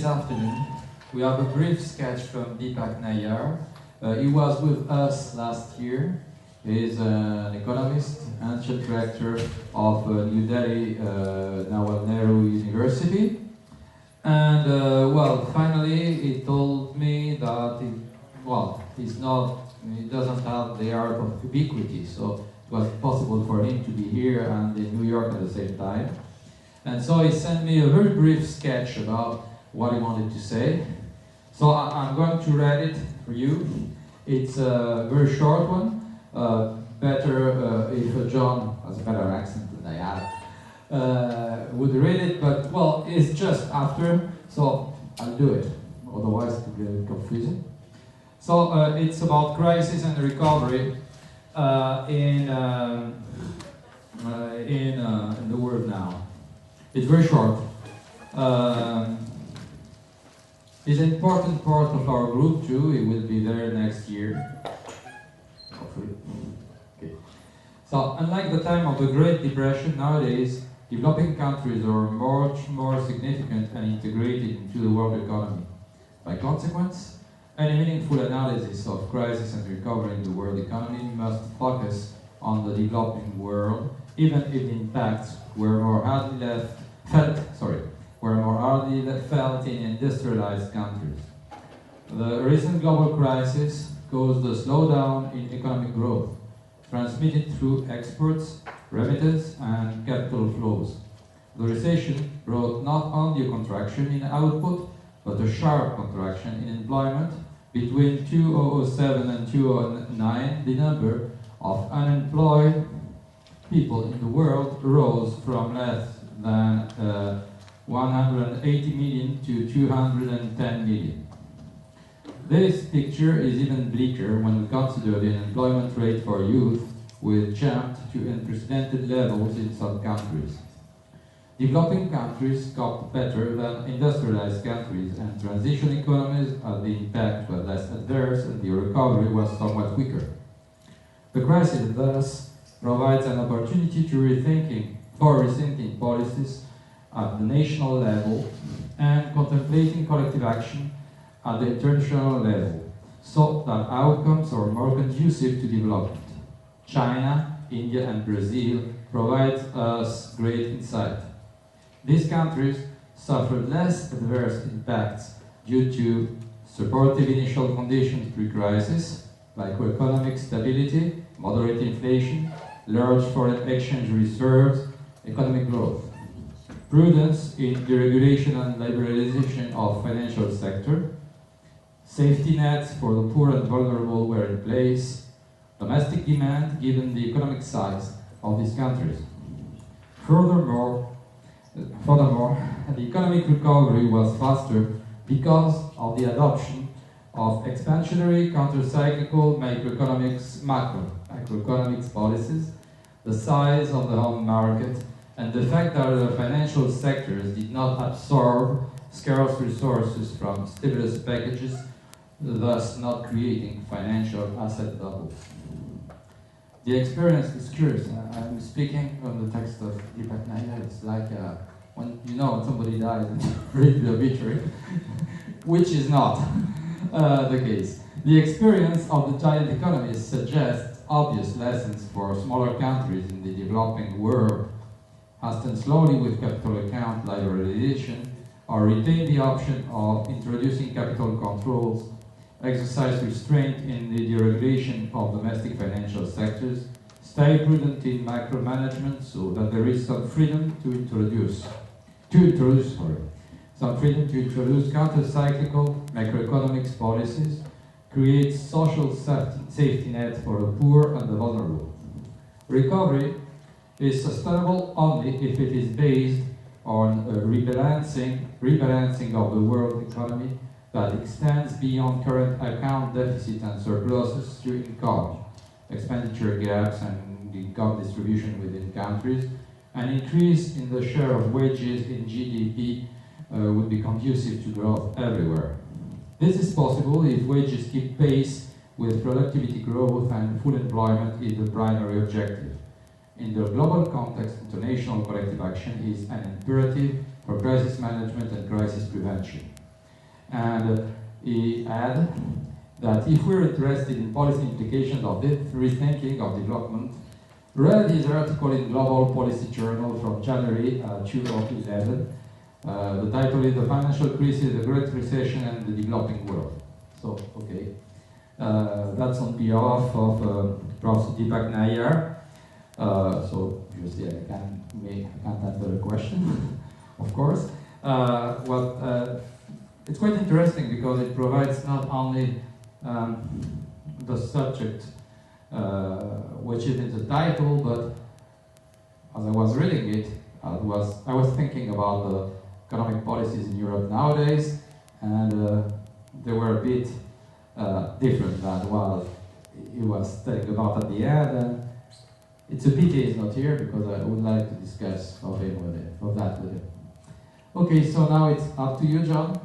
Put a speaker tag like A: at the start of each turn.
A: afternoon. We have a brief sketch from Deepak Nayyar. He was with us last year. He is an economist, ancient director of New Delhi Nawal Nehru University. And well, finally he told me that he doesn't have the art of ubiquity, so it was possible for him to be here and in New York at the same time. And so he sent me a very brief sketch about what he wanted to say. So I'm going to read it for you. It's a very short one. Better if John has a better accent than I have, would read it, but well, it's just after, so I'll do it. Otherwise it will be a bit confusing. So it's about crisis and recovery in the world now. It's very short. It's an important part of our group too. It will be there next year. Hopefully. Okay. So, unlike the time of the Great Depression, nowadays, developing countries are much more significant and integrated into the world economy. By consequence, any meaningful analysis of crisis and recovery in the world economy must focus on the developing world, even if the impacts were more hardly felt in industrialized countries. The recent global crisis caused a slowdown in economic growth, transmitted through exports, remittance, and capital flows. The recession brought not only a contraction in output, but a sharp contraction in employment. Between 2007 and 2009, the number of unemployed people in the world rose from less than 180 million to 210 million. This picture is even bleaker when we consider the unemployment rate for youth, which jumped to unprecedented levels in some countries. Developing countries coped better than industrialized countries, and transition economies the impact was less adverse and the recovery was somewhat weaker. The crisis thus provides an opportunity to rethinking policies at the national level and contemplating collective action at the international level, so that outcomes are more conducive to development. China, India, and Brazil provide us great insight. These countries suffered less adverse impacts due to supportive initial conditions pre-crisis, like economic stability, moderate inflation, large foreign exchange reserves, economic growth. Prudence in deregulation and liberalization of financial sector, safety nets for the poor and vulnerable were in place, domestic demand given the economic size of these countries. Furthermore, the economic recovery was faster because of the adoption of expansionary counter-cyclical macroeconomics policies, the size of the home market, and the fact that the financial sectors did not absorb scarce resources from stimulus packages, thus not creating financial asset bubbles. The experience is curious. I'm speaking from the text of Deepak Nayyar. It's like when somebody dies and you read the obituary, which is not the case. The experience of the giant economies suggests obvious lessons for smaller countries in the developing world, hasten slowly with capital account liberalization, or retain the option of introducing capital controls, exercise restraint in the deregulation of domestic financial sectors, stay prudent in micromanagement so that there is some freedom to introduce counter-cyclical macroeconomics policies, create social safety net for the poor and the vulnerable. Recovery is sustainable only if it is based on a rebalancing of the world economy that extends beyond current account deficit and surpluses to income, expenditure gaps and income distribution within countries. An increase in the share of wages in GDP would be conducive to growth everywhere. This is possible if wages keep pace with productivity growth and full employment is the primary objective. In the global context, international collective action is an imperative for crisis management and crisis prevention. And he added that if we're interested in policy implications of this rethinking of development, read his article in Global Policy Journal from January 2011. The title is The Financial Crisis, the Great Recession and the Developing World. So, okay. That's on behalf of Prof. Deepak Nair. So, obviously, I can't answer the question, of course. It's quite interesting because it provides not only the subject, which is in the title, but as I was reading it, I was thinking about the economic policies in Europe nowadays, and they were a bit different than what he was telling about at the end. And it's a pity he's not here because I would like to discuss of that with him. Okay, so now it's up to you, John.